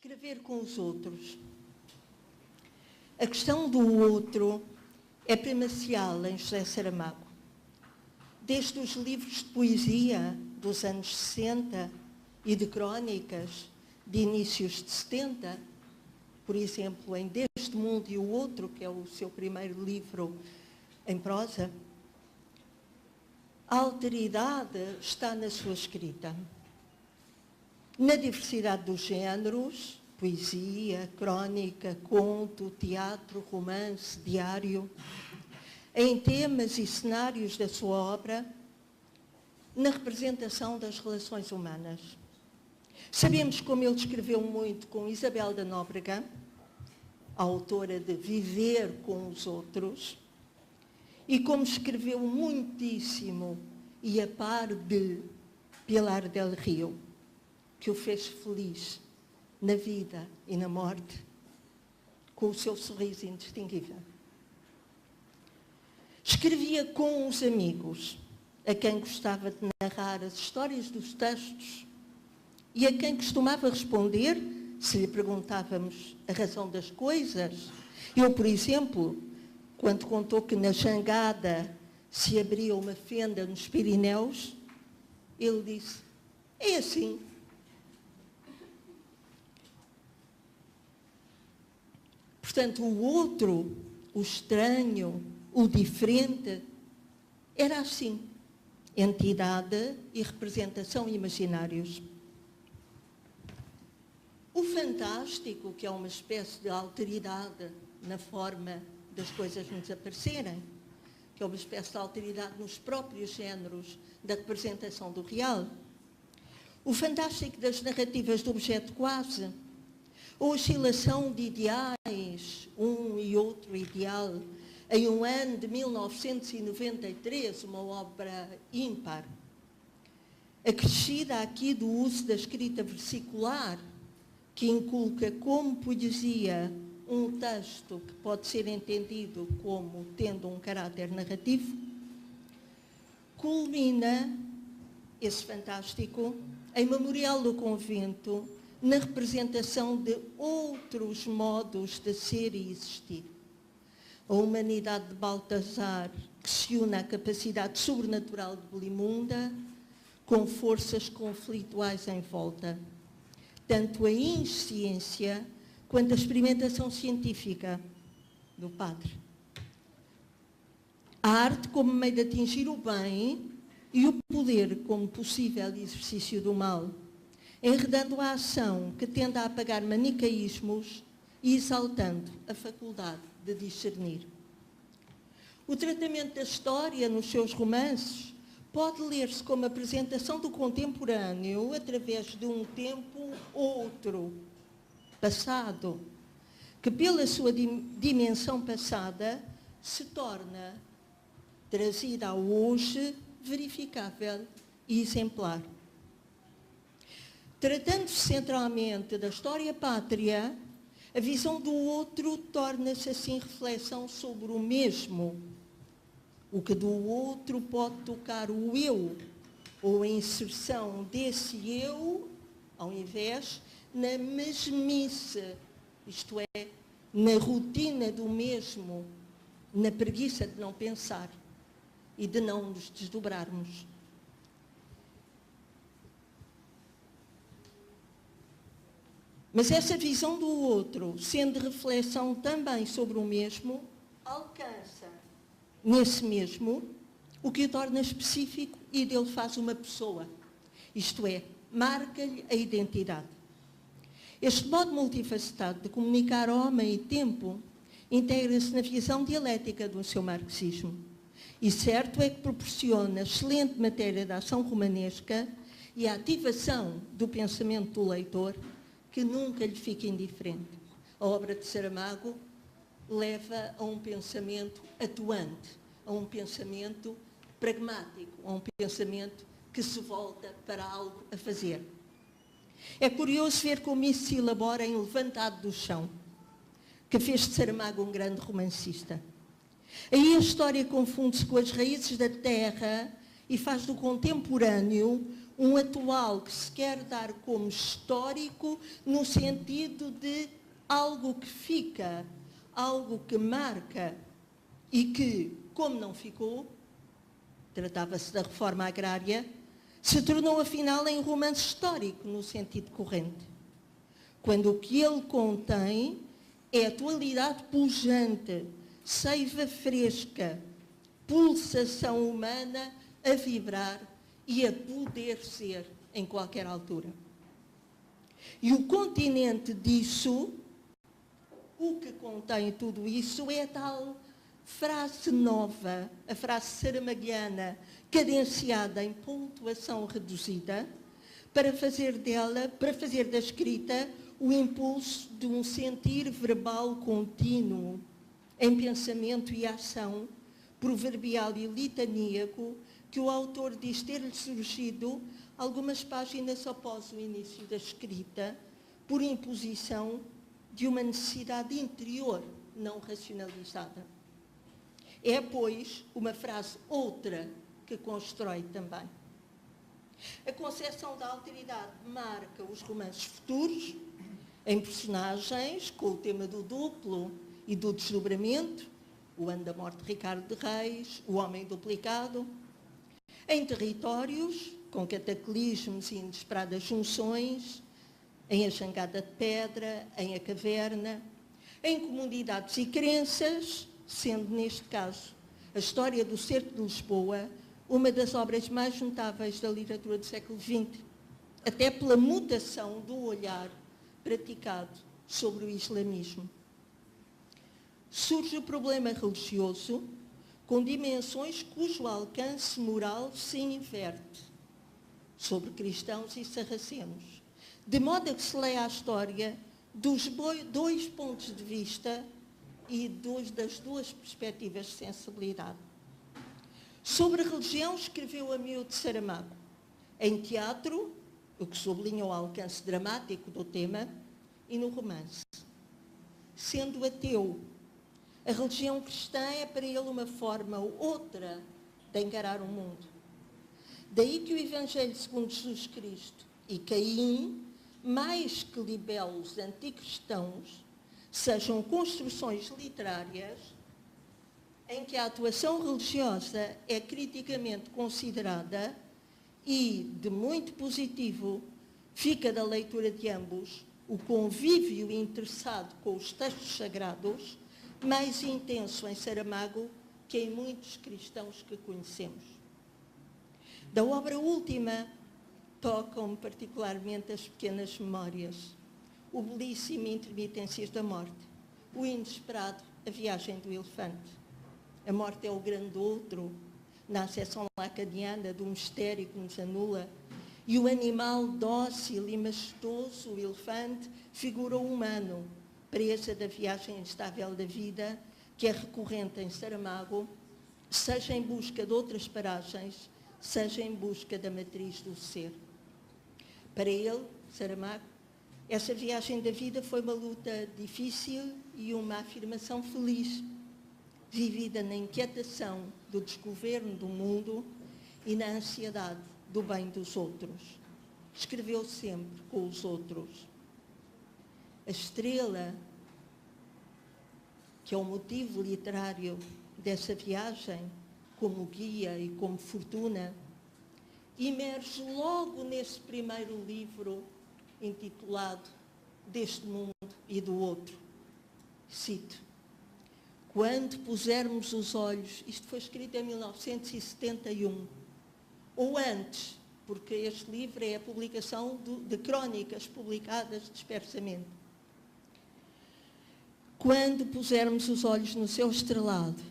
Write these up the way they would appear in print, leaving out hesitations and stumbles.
Escrever com os outros. A questão do outro é primacial em José Saramago. Desde os livros de poesia dos anos 60 e de crónicas de inícios de 70, por exemplo, em Deste Mundo e o Outro, que é o seu primeiro livro em prosa, a alteridade está na sua escrita. Na diversidade dos géneros, poesia, crónica, conto, teatro, romance, diário, em temas e cenários da sua obra, na representação das relações humanas. Sabemos como ele escreveu muito com Isabel da Nóbrega, a autora de Viver com os Outros, e como escreveu muitíssimo e a par de Pilar del Rio, que o fez feliz na vida e na morte, com o seu sorriso indistinguível. Escrevia com os amigos, a quem gostava de narrar as histórias dos textos e a quem costumava responder, se lhe perguntávamos a razão das coisas. Eu, por exemplo, quando contou que na jangada se abria uma fenda nos Pirineus, ele disse, é assim. Portanto, o outro, o estranho, o diferente, era assim, entidade e representação imaginários. O fantástico, que é uma espécie de alteridade na forma das coisas nos aparecerem, que é uma espécie de alteridade nos próprios géneros da representação do real. O fantástico das narrativas do objeto quase, a oscilação de ideais, um e outro ideal, em um ano de 1993, uma obra ímpar. Acrescida aqui do uso da escrita versicular, que inculca como poesia um texto que pode ser entendido como tendo um caráter narrativo, culmina esse fantástico em Memorial do Convento, na representação de outros modos de ser e existir. A humanidade de Baltazar, que se une à capacidade sobrenatural de Belimunda, com forças conflituais em volta. Tanto a insciência quanto a experimentação científica do padre. A arte como meio de atingir o bem e o poder como possível exercício do mal, enredando a ação que tende a apagar manicaísmos e exaltando a faculdade de discernir. O tratamento da história nos seus romances pode ler-se como apresentação do contemporâneo através de um tempo outro, passado, que pela sua dimensão passada se torna trazida ao hoje verificável e exemplar. Tratando-se centralmente da história pátria, a visão do outro torna-se assim reflexão sobre o mesmo. O que do outro pode tocar o eu, ou a inserção desse eu, ao invés, na mesmice, isto é, na rotina do mesmo, na preguiça de não pensar e de não nos desdobrarmos. Mas essa visão do outro, sendo reflexão também sobre o mesmo, alcança nesse mesmo o que o torna específico e dele faz uma pessoa. Isto é, marca-lhe a identidade. Este modo multifacetado de comunicar homem e tempo integra-se na visão dialética do seu marxismo. E certo é que proporciona excelente matéria de ação romanesca e a ativação do pensamento do leitor, que nunca lhe fica indiferente. A obra de Saramago leva a um pensamento atuante, a um pensamento pragmático, a um pensamento que se volta para algo a fazer. É curioso ver como isso se elabora em Levantado do Chão, que fez de Saramago um grande romancista. Aí a história confunde-se com as raízes da terra e faz do contemporâneo um atual que se quer dar como histórico no sentido de algo que fica, algo que marca e que, como não ficou, tratava-se da reforma agrária, se tornou afinal em romance histórico no sentido corrente. Quando o que ele contém é atualidade pujante, seiva fresca, pulsação humana a vibrar e a poder ser em qualquer altura. E o continente disso, o que contém tudo isso, é a tal frase nova, a frase saramaguiana, cadenciada em pontuação reduzida, para fazer da escrita o impulso de um sentir verbal contínuo, em pensamento e ação, proverbial e litaníaco, que o autor diz ter-lhe surgido algumas páginas após o início da escrita, por imposição de uma necessidade interior não racionalizada. É, pois, uma frase outra que constrói também. A concepção da alteridade marca os romances futuros, em personagens com o tema do duplo e do desdobramento, o ano da morte de Ricardo de Reis, o homem duplicado, em territórios com cataclismos e inesperadas junções, em A Jangada de Pedra, em A Caverna, em comunidades e crenças, sendo neste caso a história do Cerco de Lisboa uma das obras mais notáveis da literatura do século XX, até pela mutação do olhar praticado sobre o islamismo. Surge o problema religioso com dimensões cujo alcance moral se inverte sobre cristãos e sarracenos, de modo a que se leia a história dos dois pontos de vista e das duas perspectivas de sensibilidade. Sobre a religião, escreveu Amiot de Saramago. Em teatro, o que sublinha o alcance dramático do tema, e no romance. Sendo ateu, a religião cristã é para ele uma forma outra de encarar o mundo. Daí que o Evangelho segundo Jesus Cristo e Caim, mais que libelos anticristãos, sejam construções literárias em que a atuação religiosa é criticamente considerada e, de muito positivo, fica da leitura de ambos o convívio interessado com os textos sagrados, mais intenso em Saramago que em muitos cristãos que conhecemos. Da obra última, tocam-me particularmente as pequenas memórias, o belíssimo Intermitências da Morte, o inesperado A Viagem do Elefante. A morte é o grande outro, na acessão lacaniana do mistério que nos anula, e o animal dócil e majestoso, o elefante, figura o humano, presa da viagem instável da vida, que é recorrente em Saramago, seja em busca de outras paragens, seja em busca da matriz do ser. Para ele, Saramago, essa viagem da vida foi uma luta difícil e uma afirmação feliz, vivida na inquietação do desgoverno do mundo e na ansiedade do bem dos outros. Escreveu sempre com os outros. A estrela, que é o motivo literário dessa viagem, como guia e como fortuna, emerge logo nesse primeiro livro intitulado Deste Mundo e do Outro. Cito: quando pusermos os olhos, isto foi escrito em 1971, ou antes, porque este livro é a publicação de crónicas publicadas dispersamente. Quando pusermos os olhos no céu estrelado,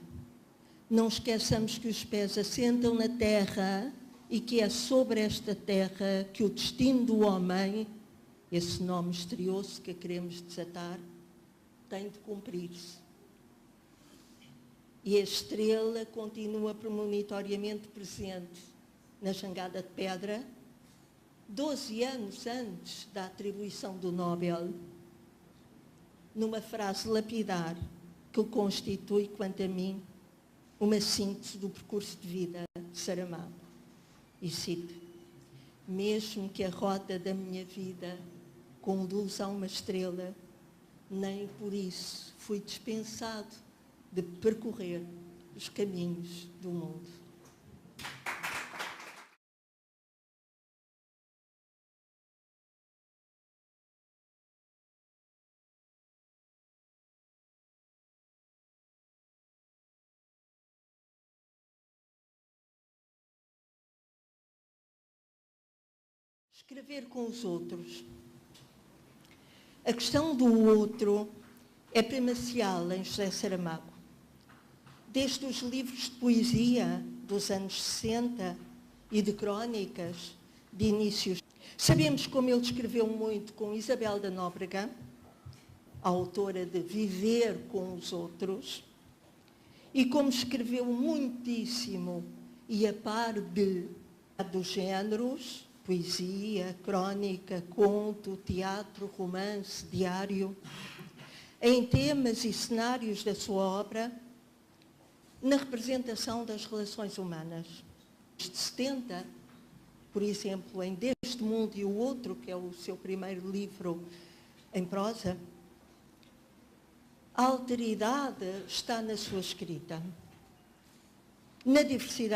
não esqueçamos que os pés assentam na terra e que é sobre esta terra que o destino do homem, esse nome misterioso que queremos desatar, tem de cumprir-se. E a estrela continua premonitoriamente presente na Jangada de Pedra, 12 anos antes da atribuição do Nobel, numa frase lapidar que constitui, quanto a mim, uma síntese do percurso de vida de Saramago. E cito: mesmo que a rota da minha vida conduza a uma estrela, nem por isso fui dispensado de percorrer os caminhos do mundo. Escrever com os outros. A questão do outro é primacial em José Saramago. Desde os livros de poesia dos anos 60 e de crónicas de inícios. Sabemos como ele escreveu muito com Isabel da Nóbrega, a autora de Viver com os Outros, e como escreveu muitíssimo e a par dos géneros, poesia, crónica, conto, teatro, romance, diário, em temas e cenários da sua obra, na representação das relações humanas. De 70, por exemplo, em Deste Mundo e o Outro, que é o seu primeiro livro em prosa, a alteridade está na sua escrita, na diversidade